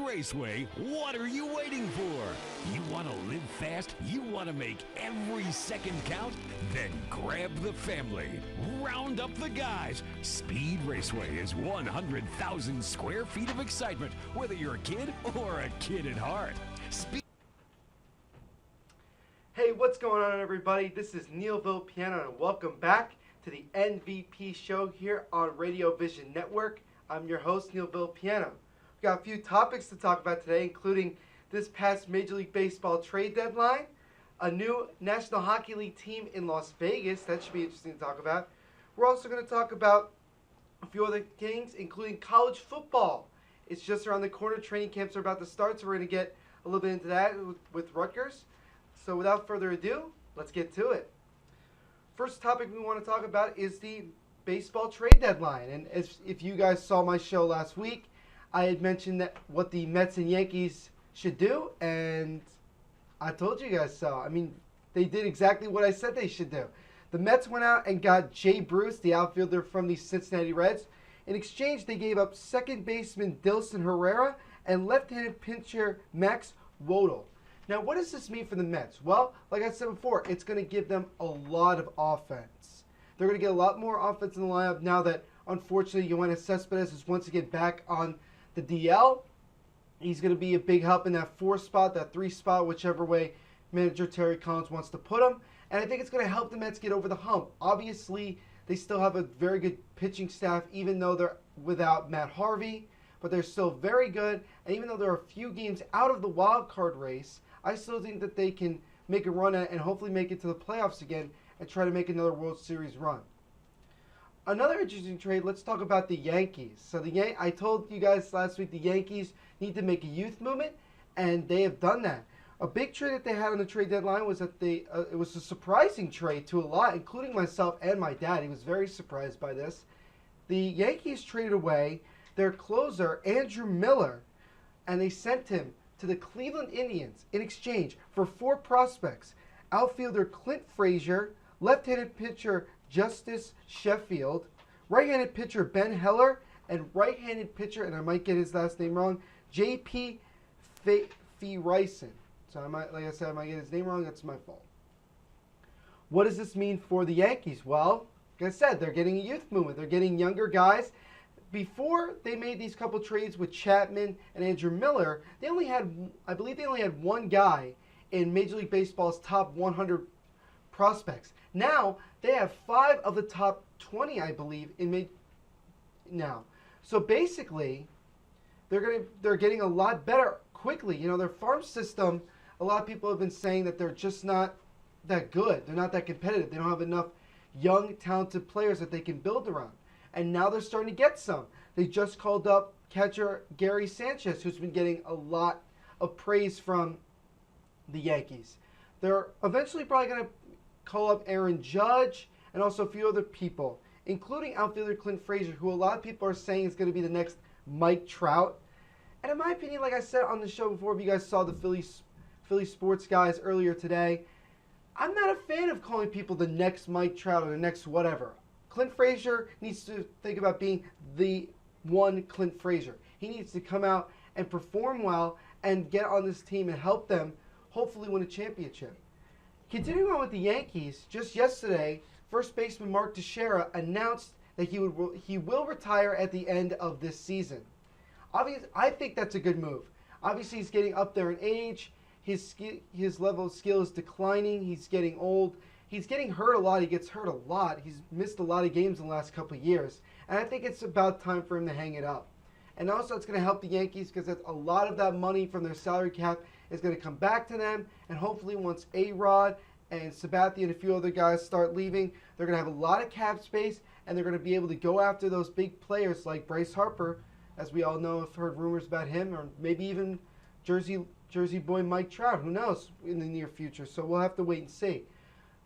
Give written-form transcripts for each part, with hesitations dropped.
Raceway, what are you waiting for? You want to live fast? You want to make every second count? Then grab the family. Round up the guys. Speed Raceway is 100,000 square feet of excitement, whether you're a kid or a kid at heart. Hey, what's going on, everybody? This is Neil Piano, and welcome back to the NVP Show here on Radio Vision Network. I'm your host, Neil Piano. We've got a few topics to talk about today, including this past Major League Baseball trade deadline, a new National Hockey League team in Las Vegas. That should be interesting to talk about. We're also going to talk about a few other things, including college football. It's just around the corner. Training camps are about to start, so we're going to get a little bit into that with Rutgers. So without further ado, let's get to it. First topic we want to talk about is the baseball trade deadline. And if you guys saw my show last week, I had mentioned that what the Mets and Yankees should do, and I told you guys so. I mean, they did exactly what I said they should do. The Mets went out and got Jay Bruce, the outfielder from the Cincinnati Reds. In exchange, they gave up second baseman Dilson Herrera and left-handed pitcher Max Wodel. Now, what does this mean for the Mets? Well, like I said before, it's going to give them a lot of offense. They're going to get a lot more offense in the lineup now that, unfortunately, Yoenis Cespedes is once again back on the DL. He's going to be a big help in that 4 spot, that 3 spot, whichever way manager Terry Collins wants to put him. And I think it's going to help the Mets get over the hump. Obviously, they still have a very good pitching staff, even though they're without Matt Harvey. But they're still very good. And even though they're a few games out of the wild card race, I still think that they can make a run at and hopefully make it to the playoffs again and try to make another World Series run. Another interesting trade, let's talk about the Yankees. So I told you guys last week the Yankees need to make a youth movement, and they have done that. A big trade that they had on the trade deadline was that it was a surprising trade to a lot, including myself and my dad. He was very surprised by this. The Yankees traded away their closer, Andrew Miller, and they sent him to the Cleveland Indians in exchange for 4 prospects: outfielder Clint Frazier, left-handed pitcher Justice Sheffield, right-handed pitcher Ben Heller, and right-handed pitcher, and I might get his last name wrong, J.P. Fereisen. So like I said, I might get his name wrong. That's my fault. What does this mean for the Yankees? Well, like I said, they're getting a youth movement. They're getting younger guys. Before they made these couple trades with Chapman and Andrew Miller, I believe they only had 1 guy in Major League Baseball's top 100 prospects. Now they have 5 of the top 20, I believe, now. So basically, they're getting a lot better quickly. You know, their farm system, a lot of people have been saying that they're just not that good. They're not that competitive. They don't have enough young, talented players that they can build around. And now they're starting to get some. They just called up catcher Gary Sanchez, who's been getting a lot of praise from the Yankees. They're eventually probably going to call up Aaron Judge and also a few other people, including outfielder Clint Frazier, who a lot of people are saying is going to be the next Mike Trout. And in my opinion, like I said on the show before, if you guys saw the Philly sports guys earlier today, I'm not a fan of calling people the next Mike Trout or the next whatever. Clint Frazier needs to think about being the one Clint Frazier. He needs to come out and perform well and get on this team and help them hopefully win a championship. Continuing on with the Yankees, just yesterday, first baseman Mark Teixeira announced that he will retire at the end of this season. Obviously, I think that's a good move. Obviously, he's getting up there in age. His level of skill is declining. He's getting old. He's getting hurt a lot. He gets hurt a lot. He's missed a lot of games in the last couple of years. And I think it's about time for him to hang it up. And also it's going to help the Yankees because a lot of that money from their salary cap is going to come back to them. And hopefully once A-Rod and Sabathia and a few other guys start leaving, they're going to have a lot of cap space and they're going to be able to go after those big players like Bryce Harper, as we all know, have heard rumors about him, or maybe even Jersey boy Mike Trout. Who knows in the near future? So we'll have to wait and see.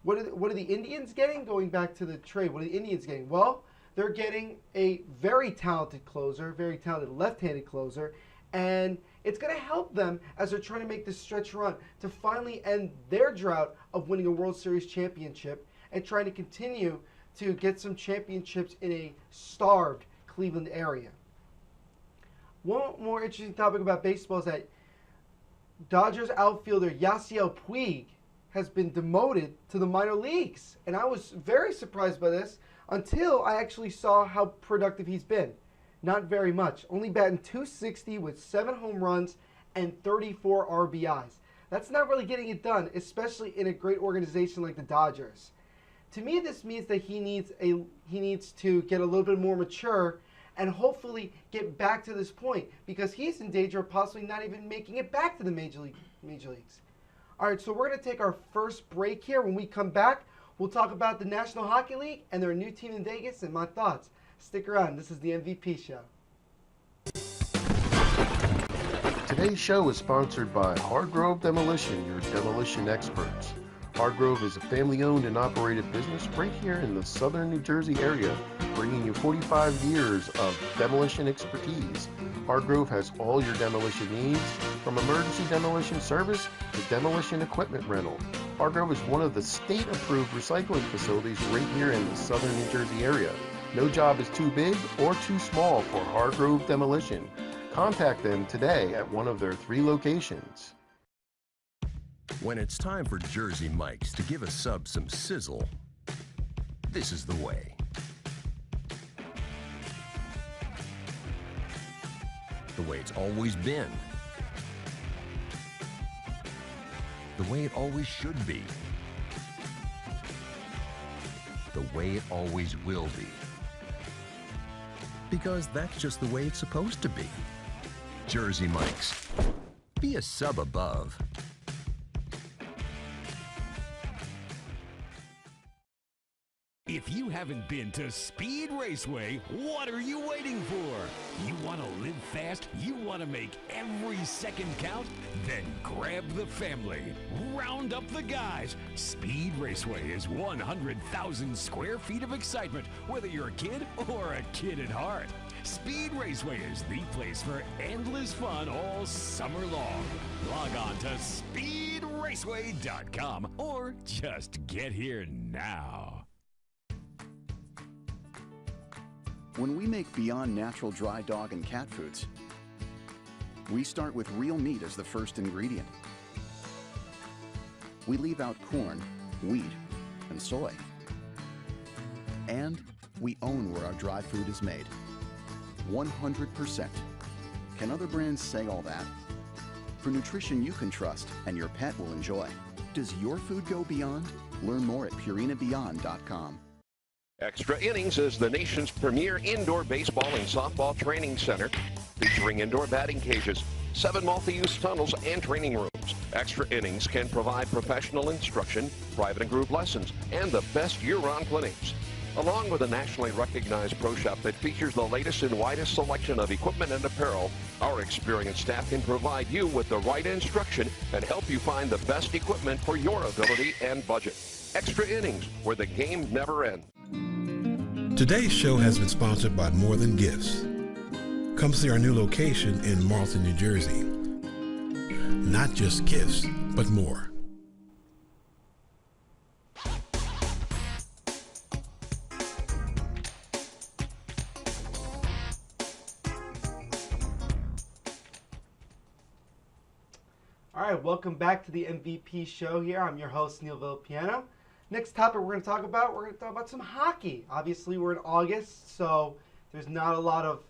What are the Indians getting? Going back to the trade, what are the Indians getting? Well, they're getting a very talented closer, very talented left-handed closer, and it's going to help them as they're trying to make this stretch run to finally end their drought of winning a World Series championship and trying to continue to get some championships in a starved Cleveland area. One more interesting topic about baseball is that Dodgers outfielder Yasiel Puig has been demoted to the minor leagues. And I was very surprised by this until I actually saw how productive he's been. Not very much. Only batting .260 with 7 home runs and 34 RBIs. That's not really getting it done, especially in a great organization like the Dodgers. To me, this means that he needs to get a little bit more mature and hopefully get back to this point, because he's in danger of possibly not even making it back to the major leagues. All right, so we're going to take our first break here. When we come back, we'll talk about the National Hockey League and their new team in Vegas and my thoughts. Stick around. This is the MVP Show. Today's show is sponsored by Hargrove Demolition, your demolition experts. Hargrove is a family-owned and operated business right here in the southern New Jersey area, bringing you 45 years of demolition expertise. Hargrove has all your demolition needs, from emergency demolition service to demolition equipment rental. Hargrove is one of the state-approved recycling facilities right here in the southern New Jersey area. No job is too big or too small for Hargrove Demolition. Contact them today at one of their 3 locations. When it's time for Jersey Mike's to give a sub some sizzle, this is the way. The way it's always been. The way it always should be. The way it always will be. Because that's just the way it's supposed to be. Jersey Mike's. Be a sub above. If you haven't been to Speed Raceway, what are you waiting for? You want to live fast? You want to make every second count? Then grab the family. Round up the guys. Speed Raceway is 100,000 square feet of excitement, whether you're a kid or a kid at heart. Speed Raceway is the place for endless fun all summer long. Log on to speedraceway.com or just get here now. When we make Beyond Natural dry dog and cat foods, we start with real meat as the first ingredient. We leave out corn, wheat, and soy. And we own where our dry food is made. 100%. Can other brands say all that? For nutrition you can trust and your pet will enjoy. Does your food go beyond? Learn more at purinabeyond.com. Extra Innings is the nation's premier indoor baseball and softball training center, featuring indoor batting cages, 7 multi-use tunnels, and training rooms. Extra Innings can provide professional instruction, private and group lessons, and the best year-round clinics. Along with a nationally recognized pro shop that features the latest and widest selection of equipment and apparel, our experienced staff can provide you with the right instruction and help you find the best equipment for your ability and budget. Extra Innings, where the game never ends. Today's show has been sponsored by More Than Gifts. Come see our new location in Marlton, New Jersey. Not just gifts, but more. All right, welcome back to the MVP Show here. I'm your host, Neil Villapiano. Next topic we're going to talk about some hockey. Obviously, we're in August, so there's not a lot of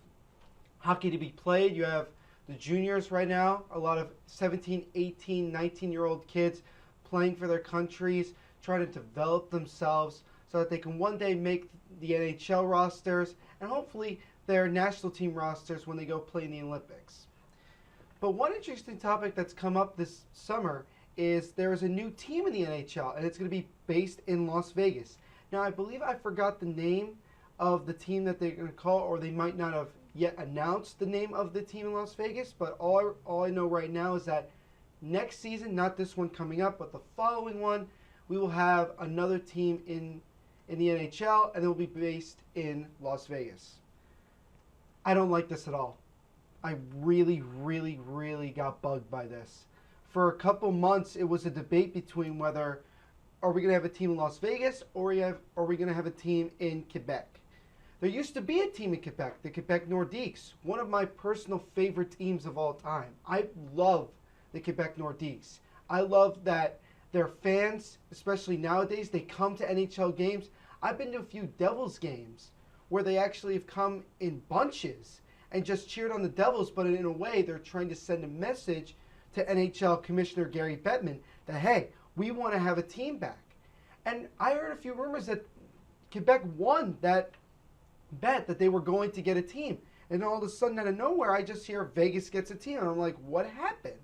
hockey to be played. You have the juniors right now, a lot of 17, 18, 19-year-old kids playing for their countries, trying to develop themselves so that they can one day make the NHL rosters and hopefully their national team rosters when they go play in the Olympics. But one interesting topic that's come up this summer is there is a new team in the NHL, and it's going to be based in Las Vegas. Now, I believe I forgot the name of the team that they're going to call, or they might not have yet announced the name of the team in Las Vegas, but all I know right now is that next season, not this one coming up, but the following one, we will have another team in the NHL, and it will be based in Las Vegas. I don't like this at all. I really, really, really got bugged by this. For a couple months, it was a debate between whether are we going to have a team in Las Vegas or are we going to have a team in Quebec. There used to be a team in Quebec, the Quebec Nordiques, one of my personal favorite teams of all time. I love the Quebec Nordiques. I love that their fans, especially nowadays, they come to NHL games. I've been to a few Devils games where they actually have come in bunches and just cheered on the Devils, but in a way they're trying to send a message to NHL Commissioner Gary Bettman that, hey, we want to have a team back. And I heard a few rumors that Quebec won that bet that they were going to get a team. And all of a sudden, out of nowhere, I just hear Vegas gets a team. And I'm like, what happened?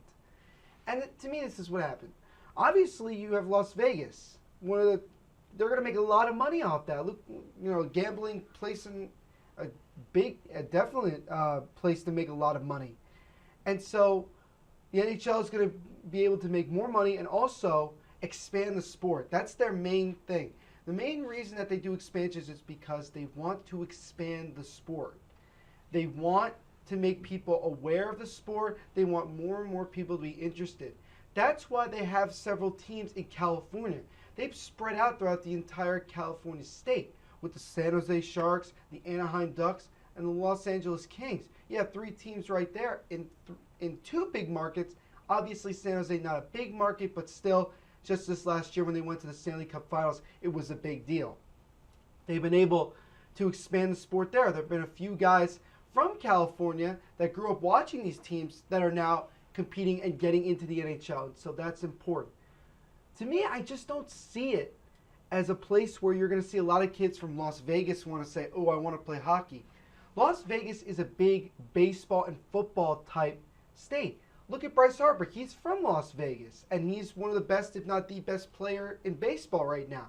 And to me, this is what happened. Obviously, you have Las Vegas. They're going to make a lot of money off that. Look, gambling place in definitely place to make a lot of money. And so the NHL is going to be able to make more money and also expand the sport. That's their main thing. The main reason that they do expansions is because they want to expand the sport. They want to make people aware of the sport. They want more and more people to be interested. That's why they have several teams in California. They've spread out throughout the entire California state with the San Jose Sharks, the Anaheim Ducks, and the Los Angeles Kings. You have 3 teams right there in 2 big markets. Obviously, San Jose not a big market, but still, just this last year when they went to the Stanley Cup Finals, it was a big deal. They've been able to expand the sport there. There have been a few guys from California that grew up watching these teams that are now competing and getting into the NHL, so that's important. To me, I just don't see it as a place where you're going to see a lot of kids from Las Vegas want to say, oh, I want to play hockey. Las Vegas is a big baseball and football type state. Look at Bryce Harper. He's from Las Vegas, and he's one of the best, if not the best player in baseball right now.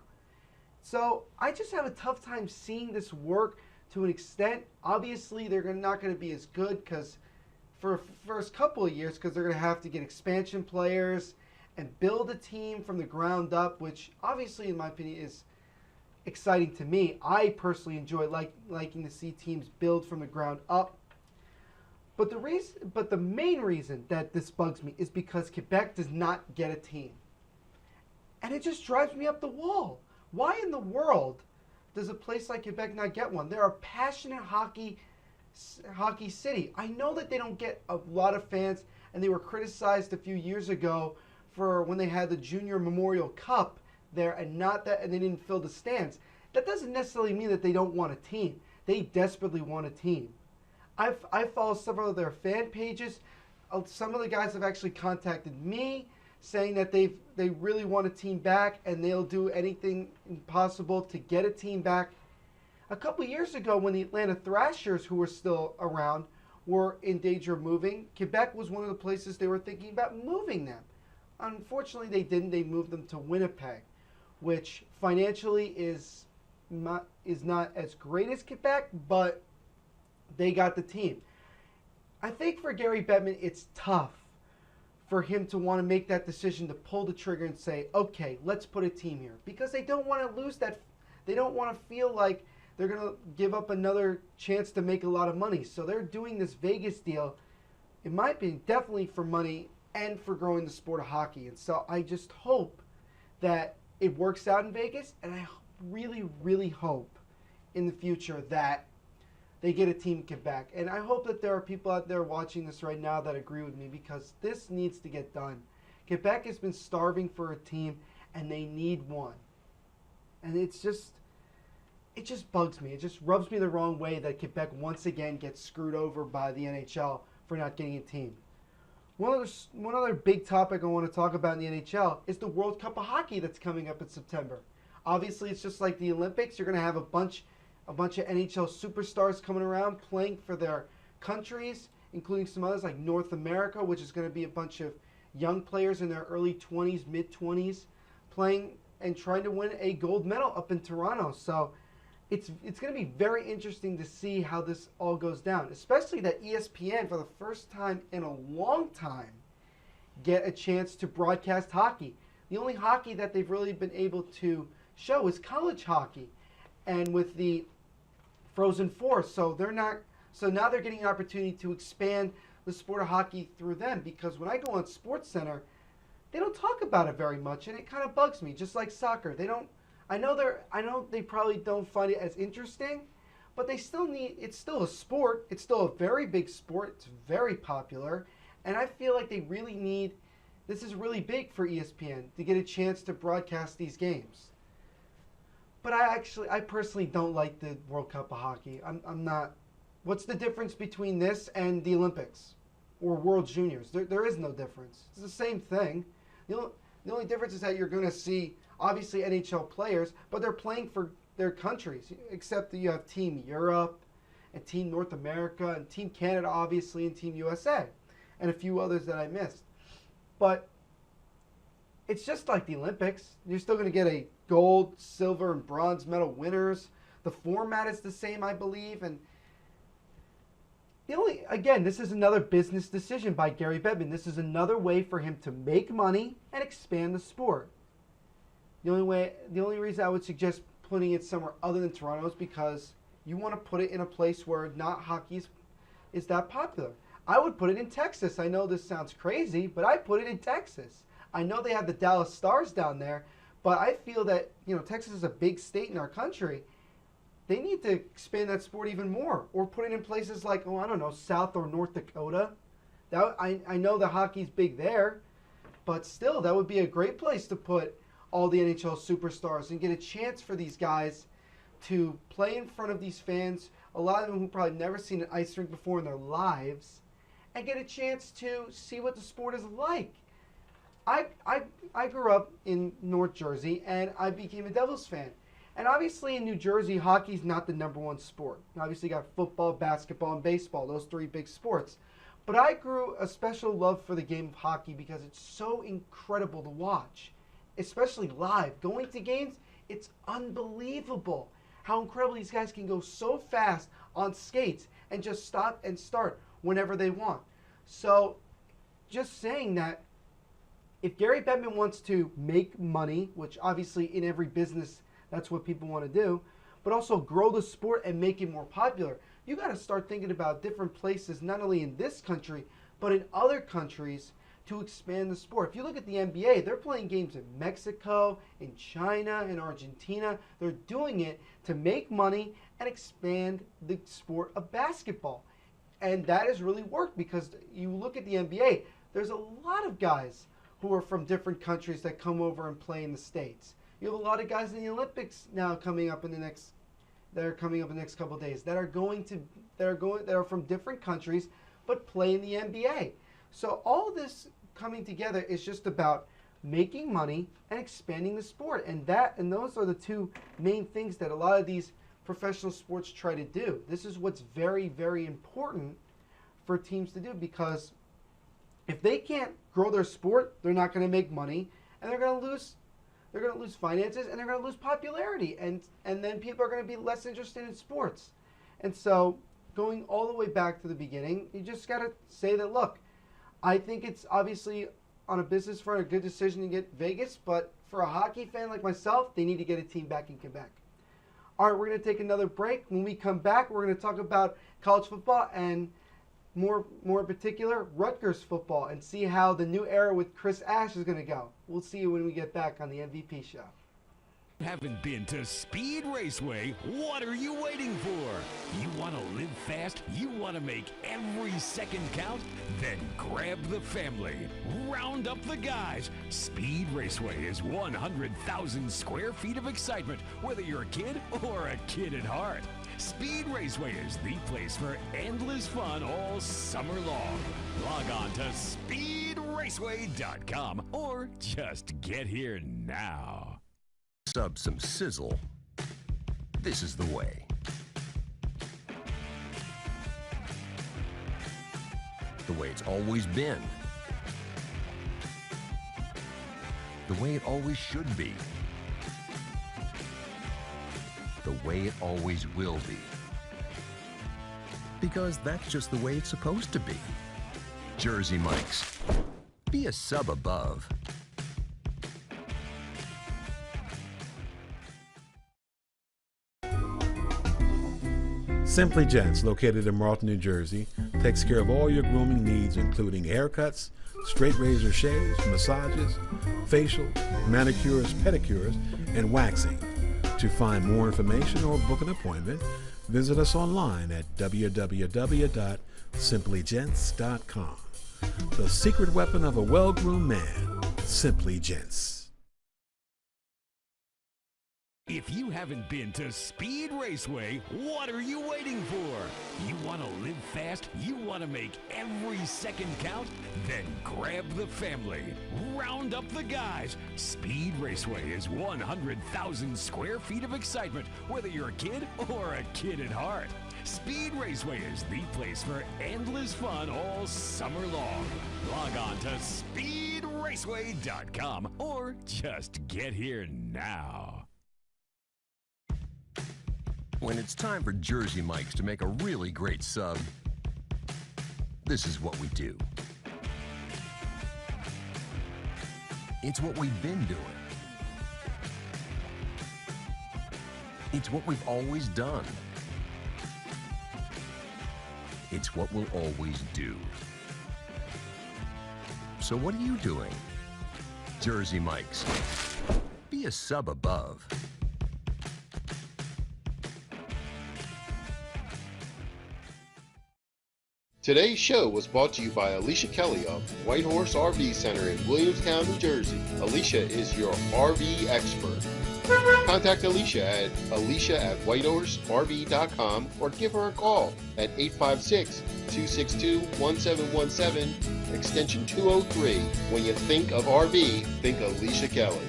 So I just have a tough time seeing this work to an extent. Obviously, they're not going to be as good because for the first couple of years, because they're going to have to get expansion players and build a team from the ground up, which obviously, in my opinion, is exciting to me. I personally enjoy liking to see teams build from the ground up. But the main reason that this bugs me is because Quebec does not get a team. And it just drives me up the wall. Why in the world does a place like Quebec not get one? They're a passionate hockey city. I know that they don't get a lot of fans, and they were criticized a few years ago for when they had the Junior Memorial Cup there and they didn't fill the stands. That doesn't necessarily mean that they don't want a team. They desperately want a team. I follow several of their fan pages. Some of the guys have actually contacted me saying that they really want a team back and they'll do anything possible to get a team back. A couple years ago when the Atlanta Thrashers, who were still around, were in danger of moving, Quebec was one of the places they were thinking about moving them. Unfortunately, they didn't. They moved them to Winnipeg, which financially is not as great as Quebec, but they got the team. I think for Gary Bettman, it's tough for him to want to make that decision to pull the trigger and say, okay, let's put a team here. Because they don't want to lose that. They don't want to feel like they're going to give up another chance to make a lot of money. So they're doing this Vegas deal, in my opinion, definitely for money and for growing the sport of hockey. And so I just hope that it works out in Vegas. And I really, really hope in the future that they get a team in Quebec. And I hope that there are people out there watching this right now that agree with me, because this needs to get done. Quebec has been starving for a team, and they need one. And it just bugs me. It just rubs me the wrong way that Quebec once again gets screwed over by the NHL for not getting a team. One other big topic I want to talk about in the NHL is the World Cup of Hockey that's coming up in September. Obviously, it's just like the Olympics. You're going to have a bunch of NHL superstars coming around playing for their countries, including some others like North America, which is going to be a bunch of young players in their early 20s, mid-20s, playing and trying to win a gold medal up in Toronto. So it's going to be very interesting to see how this all goes down, especially that ESPN, for the first time in a long time, get a chance to broadcast hockey. The only hockey that they've really been able to show is college hockey, and with the Frozen Four, so now they're getting an opportunity to expand the sport of hockey through them, because when I go on SportsCenter, they don't talk about it very much, and it kind of bugs me, just like soccer. I know they probably don't find it as interesting, but they still need, it's still a sport. It's still a very big sport. It's very popular. And I feel like they really need, this is really big for ESPN to get a chance to broadcast these games. But I personally don't like the World Cup of Hockey. I'm not. What's the difference between this and the Olympics or World Juniors? There is no difference. It's the same thing. The only difference is that you're going to see, obviously, NHL players, but they're playing for their countries, except that you have Team Europe and Team North America and Team Canada, obviously, and Team USA, and a few others that I missed. But it's just like the Olympics. You're still going to get a gold, silver, and bronze medal winners. The format is the same, I believe. And again, this is another business decision by Gary Bettman. This is another way for him to make money and expand the sport. The only reason I would suggest putting it somewhere other than Toronto is because you want to put it in a place where not hockey is that popular. I would put it in Texas. I know this sounds crazy, but I put it in Texas. I know they have the Dallas Stars down there, but I feel that, Texas is a big state in our country. They need to expand that sport even more, or put it in places like, South or North Dakota. I know the hockey's big there, but still, that would be a great place to put all the NHL superstars and get a chance for these guys to play in front of these fans, a lot of them who probably never seen an ice rink before in their lives, and get a chance to see what the sport is like. I grew up in North Jersey, and I became a Devils fan. And obviously in New Jersey, hockey's not the #1 sport. Obviously you got football, basketball, and baseball, those 3 big sports. But I grew a special love for the game of hockey because it's so incredible to watch, especially live. Going to games, it's unbelievable how incredible these guys can go so fast on skates and just stop and start whenever they want. So just saying that, if Gary Bettman wants to make money, which obviously in every business that's what people want to do, but also grow the sport and make it more popular, you got to start thinking about different places, not only in this country, but in other countries to expand the sport. If you look at the NBA, they're playing games in Mexico, in China, in Argentina. They're doing it to make money and expand the sport of basketball. And that has really worked because you look at the NBA, there's a lot of guys who are from different countries that come over and play in the States. You have a lot of guys in the Olympics now coming up in the next couple of days that are from different countries but play in the NBA. So all this coming together is just about making money and expanding the sport, and those are the 2 main things that a lot of these professional sports try to do. This is what's very, very important for teams to do, because if they can't grow their sport, they're not going to make money, and they're going to lose finances, and they're going to lose popularity, and then people are going to be less interested in sports. And so going all the way back to the beginning, you just got to say that, look, I think it's obviously on a business front a good decision to get Vegas, but for a hockey fan like myself, they need to get a team back in Quebec. All right, we're going to take another break. When we come back, we're going to talk about college football and more in particular, Rutgers football, and see how the new era with Chris Ash is going to go. We'll see you when we get back on the NVP Show. Haven't been to Speed Raceway? What are you waiting for? You want to live fast? You want to make every second count? Then grab the family. Round up the guys. Speed Raceway is 100,000 square feet of excitement, whether you're a kid or a kid at heart. Speed Raceway is the place for endless fun all summer long. Log on to speedraceway.com or just get here now. Sub some sizzle. This is the way. The way it's always been. The way it always should be. The way it always will be. Because that's just the way it's supposed to be. Jersey Mike's. Be a sub above. Simply Gents, located in Marlton, New Jersey, takes care of all your grooming needs, including haircuts, straight razor shaves, massages, facials, manicures, pedicures, and waxing. To find more information or book an appointment, Visit us online at www.simplygents.com. The secret weapon of a well-groomed man, Simply Gents. If you haven't been to Speed Raceway, what are you waiting for? You want to live fast? You want to make every second count? Then grab the family. Round up the guys. Speed Raceway is 100,000 square feet of excitement, whether you're a kid or a kid at heart. Speed Raceway is the place for endless fun all summer long. Log on to speedraceway.com or just get here now. When it's time for Jersey Mike's to make a really great sub, this is what we do. It's what we've been doing. It's what we've always done. It's what we'll always do. So what are you doing? Jersey Mike's. Be a sub above. Today's show was brought to you by Alicia Kelly of White Horse RV Center in Williamstown, New Jersey. Alicia is your RV expert. Contact Alicia at whitehorserv.com or give her a call at 856-262-1717, extension 203. When you think of RV, think Alicia Kelly.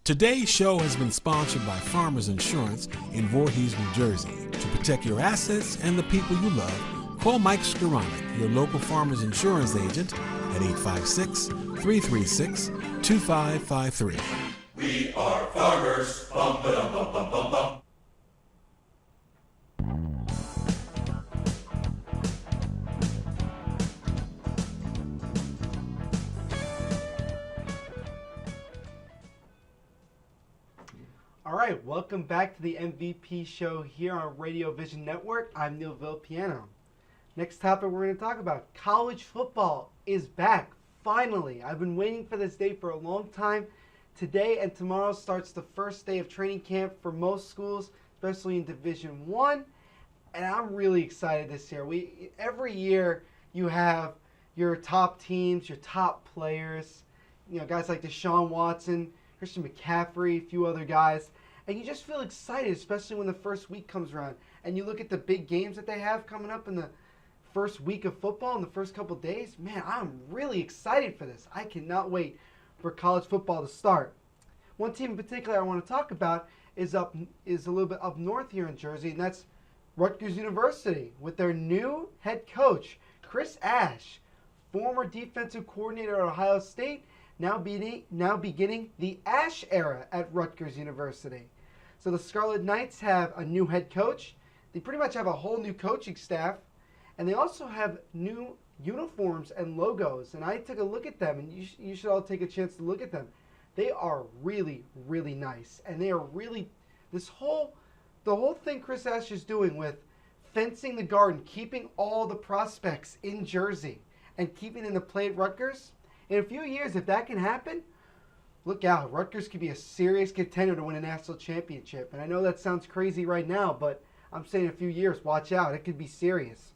Today's show has been sponsored by Farmers Insurance in Voorhees, New Jersey. To protect your assets and the people you love, call Mike Skoranek, your local Farmers Insurance agent, at 856-336-2553. We are farmers. Bum, ba-dum, bum, bum, bum, bum. All right, welcome back to the MVP Show here on Radio Vision Network. I'm Neil Villapiano. Next topic we're going to talk about, college football is back, finally. I've been waiting for this day for a long time. Today and tomorrow starts the first day of training camp for most schools, especially in Division I, and I'm really excited this year. Every year you have your top teams, your top players, guys like Deshaun Watson, Christian McCaffrey, a few other guys. And you just feel excited, especially when the first week comes around. And you look at the big games that they have coming up in the first week of football, in the first couple days. Man, I'm really excited for this. I cannot wait for college football to start. One team in particular I want to talk about is a little bit up north here in Jersey, and that's Rutgers University with their new head coach, Chris Ash, former defensive coordinator at Ohio State, now beginning the Ash era at Rutgers University. So the Scarlet Knights have a new head coach. They pretty much have a whole new coaching staff. And they also have new uniforms and logos. And I took a look at them, and you should all take a chance to look at them. They are really, really nice. And they are really, the whole thing Chris Ash is doing with fencing the garden, keeping all the prospects in Jersey, and keeping them to play at Rutgers. In a few years, if that can happen, look out. Rutgers could be a serious contender to win a national championship. And I know that sounds crazy right now, but I'm saying in a few years, watch out. It could be serious.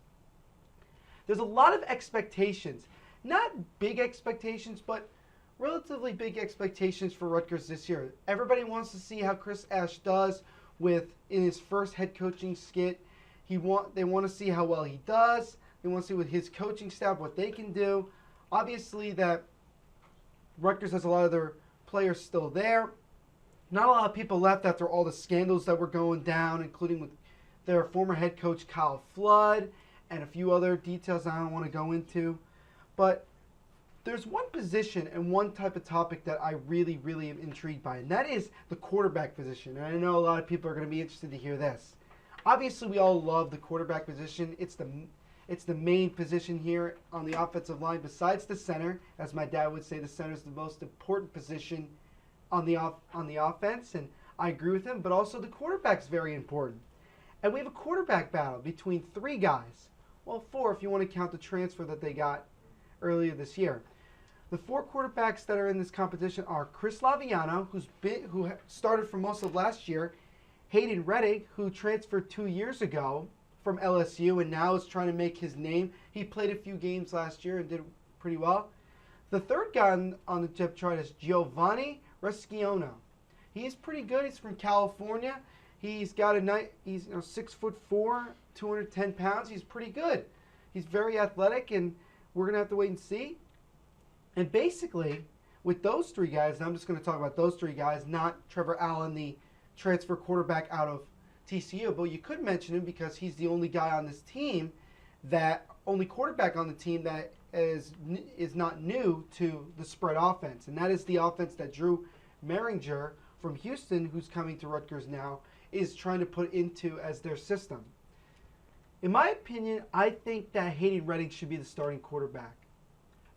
There's a lot of expectations. Not big expectations, but relatively big expectations for Rutgers this year. Everybody wants to see how Chris Ash does in his first head coaching skit. They want to see how well he does. They want to see with his coaching staff what they can do. Obviously that Rutgers has a lot of their players still there. Not a lot of people left after all the scandals that were going down, including with their former head coach Kyle Flood and a few other details I don't want to go into. But there's one position and one type of topic that I really, really am intrigued by, and that is the quarterback position. And I know a lot of people are going to be interested to hear this. Obviously, we all love the quarterback position. It's the main position here on the offensive line besides the center. As my dad would say, the center is the most important position on the offense, and I agree with him. But also the quarterback's very important. And we have a quarterback battle between three guys. Well, four if you want to count the transfer that they got earlier this year. The 4 quarterbacks that are in this competition are Chris Laviano, who started for most of last year, Hayden Reddick, who transferred 2 years ago from LSU and now is trying to make his name. He played a few games last year and did pretty well. The third guy on the depth chart is Giovanni Resciono. He's pretty good. He's from California. He's 6'4", 210 pounds. He's pretty good. He's very athletic, and we're going to have to wait and see. And basically, with those 3 guys, and I'm just going to talk about those 3 guys, not Trevor Allen, the transfer quarterback out of TCU, but you could mention him because he's the only guy on this team, only quarterback on the team that is not new to the spread offense. And that is the offense that Drew Merringer from Houston, who's coming to Rutgers now, is trying to put into as their system. In my opinion, I think that Hayden Reddick should be the starting quarterback.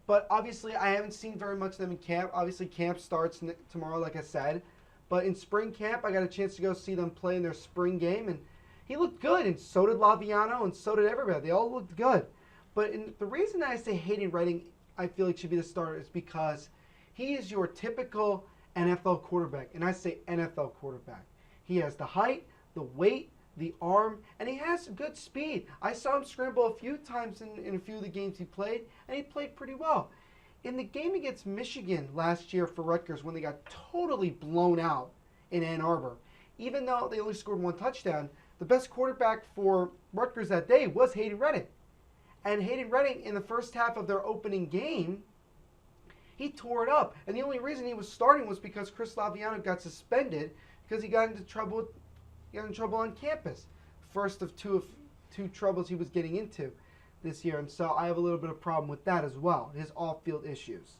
But obviously, I haven't seen very much of them in camp. Obviously, camp starts tomorrow, like I said. But in spring camp, I got a chance to go see them play in their spring game, and he looked good, and so did Laviano, and so did everybody. They all looked good. But the reason that I say Hayden Reddick, I feel like should be the starter is because he is your typical NFL quarterback, and I say NFL quarterback. He has the height, the weight, the arm, and he has good speed. I saw him scramble a few times in a few of the games he played, and he played pretty well. In the game against Michigan last year for Rutgers, when they got totally blown out in Ann Arbor, even though they only scored 1 touchdown, the best quarterback for Rutgers that day was Hayden Reddick. And Hayden Reddick, in the first half of their opening game, he tore it up. And the only reason he was starting was because Chris Laviano got suspended because he got into trouble on campus. First of two troubles he was getting into this year. And so I have a little bit of problem with that as well, his off-field issues.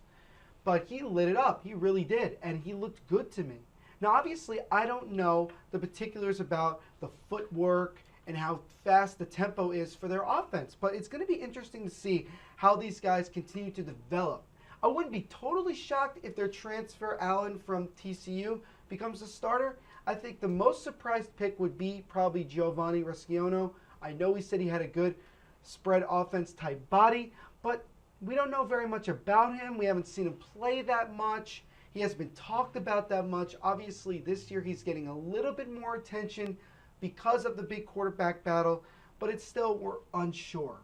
But he lit it up. He really did. And he looked good to me. Now, obviously, I don't know the particulars about the footwork and how fast the tempo is for their offense. But it's going to be interesting to see how these guys continue to develop. I wouldn't be totally shocked if their transfer, Allen from TCU, becomes a starter. I think the most surprised pick would be probably Giovanni Resciono. I know he said he had a good spread offense type body, but we don't know very much about him. We haven't seen him play that much. He hasn't been talked about that much. Obviously, this year he's getting a little bit more attention because of the big quarterback battle, but it's still, we're unsure.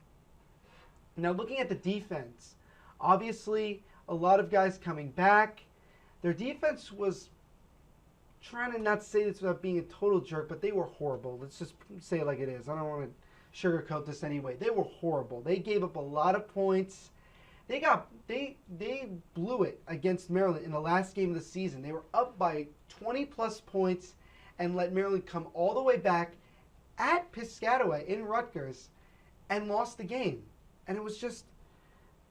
Now, looking at the defense, obviously, a lot of guys coming back. Their defense was, trying to not say this without being a total jerk, but they were horrible. Let's just say it like it is. I don't want to sugarcoat this anyway. They were horrible. They gave up a lot of points. They blew it against Maryland in the last game of the season. They were up by 20-plus points and let Maryland come all the way back at Piscataway in Rutgers and lost the game. And it was just,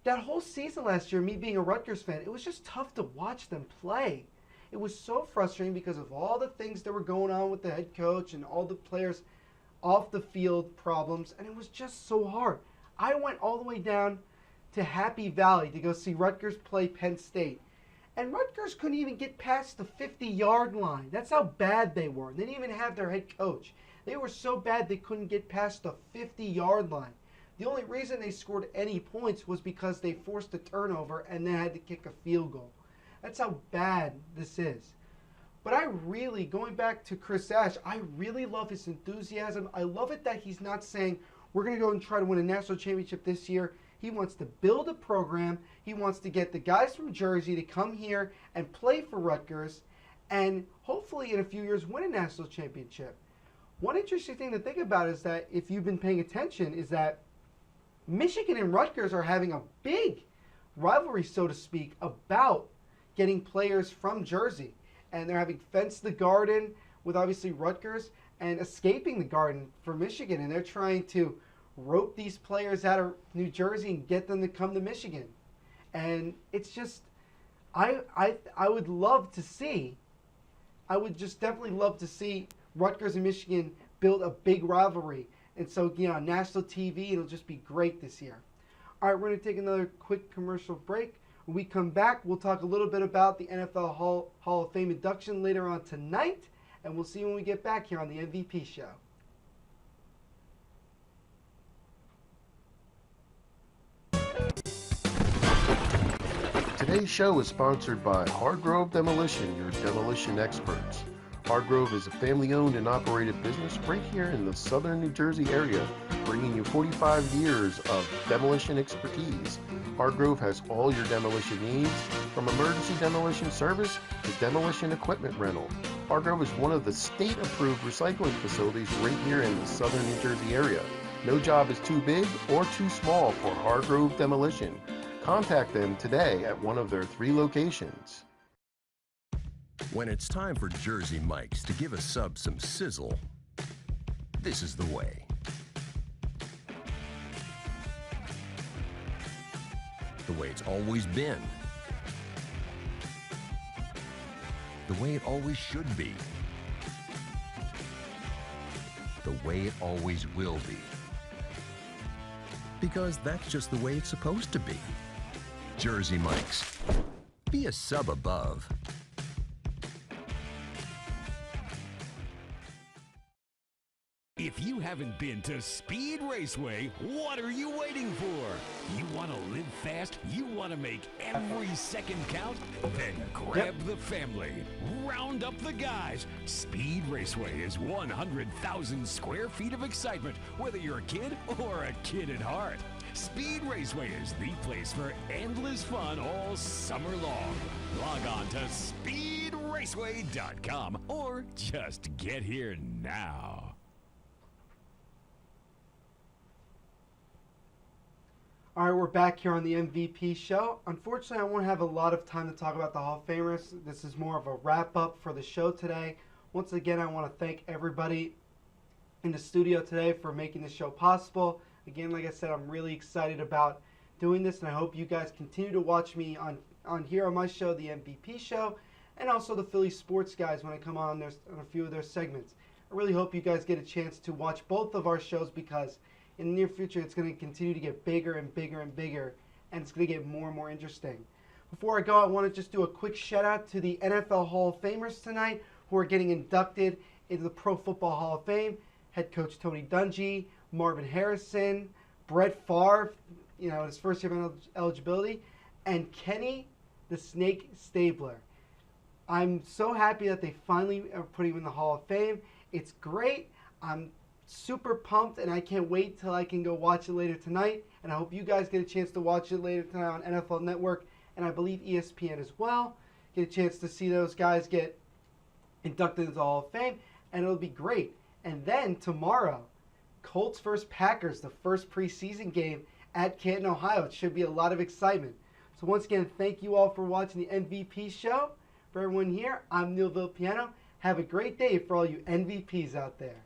that whole season last year, me being a Rutgers fan, it was just tough to watch them play. It was so frustrating because of all the things that were going on with the head coach and all the players off the field problems, and it was just so hard. I went all the way down to Happy Valley to go see Rutgers play Penn State, and Rutgers couldn't even get past the 50-yard line. That's how bad they were. They didn't even have their head coach. They were so bad they couldn't get past the 50-yard line. The only reason they scored any points was because they forced a turnover and they had to kick a field goal. That's how bad this is. But I really, going back to Chris Ash, I really love his enthusiasm. I love it that he's not saying, we're going to go and try to win a national championship this year. He wants to build a program. He wants to get the guys from Jersey to come here and play for Rutgers and hopefully in a few years win a national championship. One interesting thing to think about is that, if you've been paying attention, is that Michigan and Rutgers are having a big rivalry, so to speak, about getting players from Jersey. And they're having fenced the garden with obviously Rutgers and escaping the garden for Michigan. And they're trying to rope these players out of New Jersey and get them to come to Michigan. And it's just, I would love to see, I would just definitely love to see Rutgers and Michigan build a big rivalry. And so, you know, on national TV, it'll just be great this year. All right, we're going to take another quick commercial break. When we come back, we'll talk a little bit about the NFL Hall of Fame induction later on tonight, and we'll see you when we get back here on the NVP Show. Today's show is sponsored by Hargrove Demolition, your demolition experts. Hargrove is a family-owned and operated business right here in the southern New Jersey area, bringing you 45 years of demolition expertise. Hargrove has all your demolition needs, from emergency demolition service to demolition equipment rental. Hargrove is one of the state-approved recycling facilities right here in the southern New Jersey area. No job is too big or too small for Hargrove Demolition. Contact them today at one of their 3 locations. When it's time for Jersey Mike's to give a sub some sizzle, this is the way. The way it's always been. The way it always should be. The way it always will be. Because that's just the way it's supposed to be. Jersey Mike's. Be a sub above. If you haven't been to Speed Raceway, what are you waiting for? You want to live fast? You want to make every second count? Then grab the family. Round up the guys. Speed Raceway is 100,000 square feet of excitement, whether you're a kid or a kid at heart. Speed Raceway is the place for endless fun all summer long. Log on to speedraceway.com or just get here now. All right, we're back here on the MVP Show. Unfortunately, I won't have a lot of time to talk about the Hall of Famers. This is more of a wrap-up for the show today. Once again, I want to thank everybody in the studio today for making this show possible. Again, like I said, I'm really excited about doing this, and I hope you guys continue to watch me on here on my show, the MVP Show, and also the Philly Sports Guys when I come on a few of their segments. I really hope you guys get a chance to watch both of our shows, because in the near future, it's going to continue to get bigger and bigger and bigger, and it's going to get more and more interesting. Before I go, I want to just do a quick shout-out to the NFL Hall of Famers tonight who are getting inducted into the Pro Football Hall of Fame. Head coach Tony Dungy, Marvin Harrison, Brett Favre, his first year of eligibility, and Kenny the Snake Stabler. I'm so happy that they finally are putting him in the Hall of Fame. It's great. I'm super pumped, and I can't wait till I can go watch it later tonight. And I hope you guys get a chance to watch it later tonight on NFL Network, and I believe ESPN as well. Get a chance to see those guys get inducted into the Hall of Fame, and it'll be great. And then tomorrow, Colts vs. Packers, the first preseason game at Canton, Ohio. It should be a lot of excitement. So once again, thank you all for watching the MVP Show. For everyone here, I'm Neil Villapiano. Have a great day for all you NVPs out there.